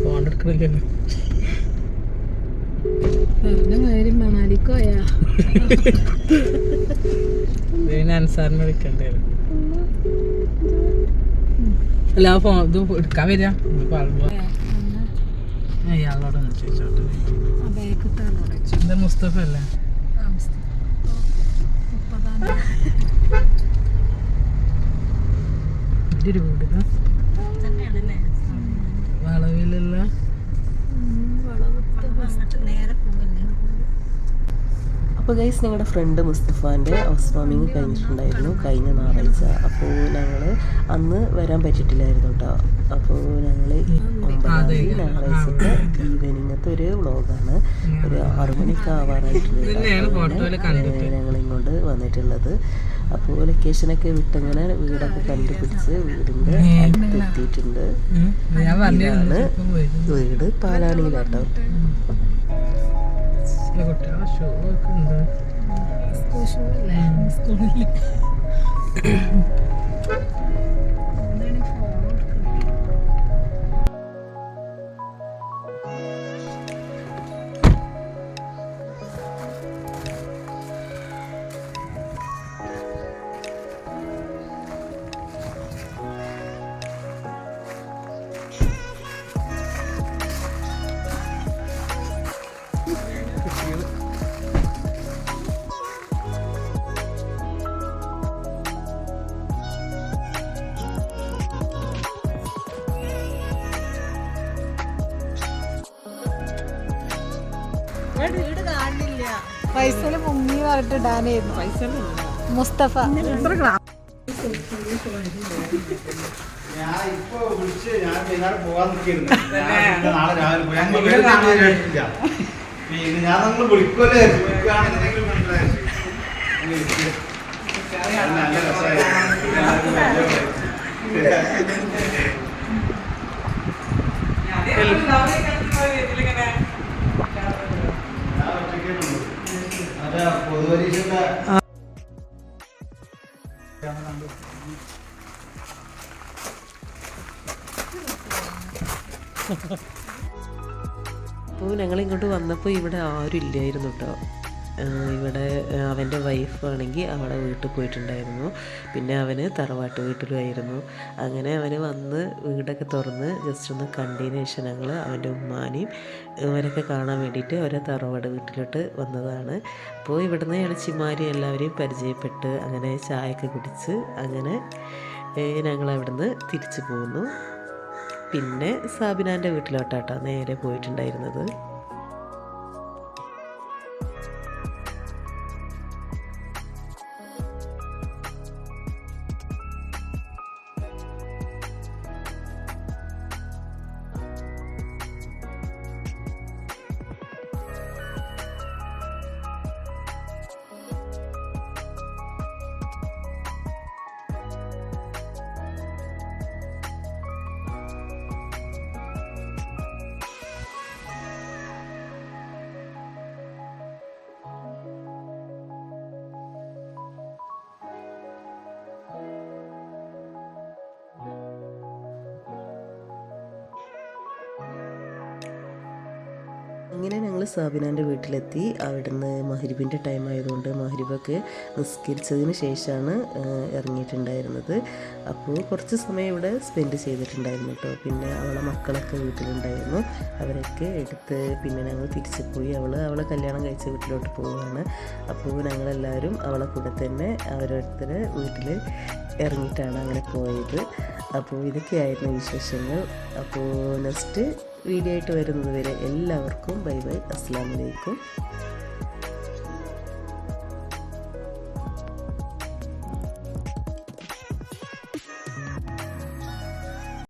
Phone എടുക്കണില്ലല്ലോ. പറഞ്ഞ മാതിരി മണാലിക്ക് പോയാ പിന്നെ അൻസാറിനെ വിളിക്കേണ്ടി വരും. അല്ല ആ ഫോൺ ഇത് എടുക്കാൻ വരിക ഇയാളോടൊന്ന് ചോദിച്ചോട്ടെ. എന്താ മുസ്തഫ അല്ലേ? ഇതൊരു വീട് വളവിലുള്ള അപ്പോൾ ഗൈസ് ഞങ്ങളുടെ ഫ്രണ്ട് മുസ്തഫാൻ്റെ ഹൗസ് വാമിങ് കഴിഞ്ഞിട്ടുണ്ടായിരുന്നു കഴിഞ്ഞ ഞായറാഴ്ച. അപ്പോൾ ഞങ്ങൾ അന്ന് വരാൻ പറ്റിയിട്ടില്ലായിരുന്നു കേട്ടോ. അപ്പോൾ ഞങ്ങൾ 9-ാം തീയതി ഞായറാഴ്ചത്തെ ഈവനിങ്ങത്തെ ഒരു വ്ളോഗാണ്. ഒരു 6 മണിക്ക് ആവാറായിട്ടുള്ളത് ഞങ്ങളിങ്ങോട്ട് വന്നിട്ടുള്ളത്. അപ്പോൾ ലൊക്കേഷനൊക്കെ വിട്ടിങ്ങനെ വീടൊക്കെ കണ്ടുപിടിച്ച് വീടിൻ്റെ അടുത്തെത്തിയിട്ടുണ്ട്. ഇതാണ് വീട് പാലാണിയിലാട്ടോ. കുട്ടികളെ ഷൂ ഒക്കെ ഉണ്ട്. സ്കൂളിൽ പൈസയില് മുങ്ങി പറഞ്ഞിട്ട് ഇടാനായിരുന്നു. മുസ്തഫ അപ്പോൾ ഞങ്ങളിങ്ങോട്ട് വന്നപ്പോൾ ഇവിടെ ആരും ഇല്ലായിരുന്നു കേട്ടോ. ഇവിടെ അവൻ്റെ വൈഫാണെങ്കിൽ അവളെ വീട്ടിൽ പോയിട്ടുണ്ടായിരുന്നു. പിന്നെ അവന് തറവാട്ട് വീട്ടിലുമായിരുന്നു. അങ്ങനെ അവന് വന്ന് വീടൊക്കെ തുറന്ന് ജസ്റ്റ് ഒന്ന് കണ്ടതിന് ശേഷം ഞങ്ങൾ അവൻ്റെ ഉമ്മാനെയും അവരൊക്കെ കാണാൻ വേണ്ടിയിട്ട് അവരെ തറവാട് വീട്ടിലോട്ട് വന്നതാണ്. അപ്പോൾ ഇവിടുന്ന് ഇളച്ചിമാരും എല്ലാവരെയും പരിചയപ്പെട്ട് അങ്ങനെ ചായയൊക്കെ കുടിച്ച് അങ്ങനെ ഞങ്ങൾ അവിടുന്ന് തിരിച്ചു പോന്നു. പിന്നെ സാബിനാൻ്റെ വീട്ടിലോട്ടാട്ടോ നേരെ പോയിട്ടുണ്ടായിരുന്നത്. അങ്ങനെ ഞങ്ങൾ സാബിനാൻ്റെ വീട്ടിലെത്തി. അവിടുന്ന് മഹരിബിൻ്റെ ടൈം ആയതുകൊണ്ട് മഹരിബൊക്കെ നിസ്കരിച്ചതിന് ശേഷമാണ് ഇറങ്ങിയിട്ടുണ്ടായിരുന്നത്. അപ്പോൾ കുറച്ച് സമയം ഇവിടെ സ്പെൻഡ് ചെയ്തിട്ടുണ്ടായിരുന്നു കേട്ടോ. പിന്നെ അവളെ മക്കളൊക്കെ വീട്ടിലുണ്ടായിരുന്നു. അവരൊക്കെ എടുത്ത് പിന്നെ ഞങ്ങൾ തിരിച്ചു പോയി. അവളെ കല്യാണം കഴിച്ച വീട്ടിലോട്ട് പോവുകയാണ്. അപ്പോൾ ഞങ്ങളെല്ലാവരും അവളെ കൂടെ തന്നെ അവരോരുത്തരെ വീട്ടിൽ ഇറങ്ങിയിട്ടാണ് അങ്ങനെ പോയത്. അപ്പോൾ ഇതൊക്കെയായിരുന്നു വിശേഷങ്ങൾ. അപ്പോൾ നെക്സ്റ്റ് വീഡിയോ ആയിട്ട് വരുന്നത് വരെ എല്ലാവർക്കും ബൈ ബൈ. അസ്സലാമു അലൈക്കും.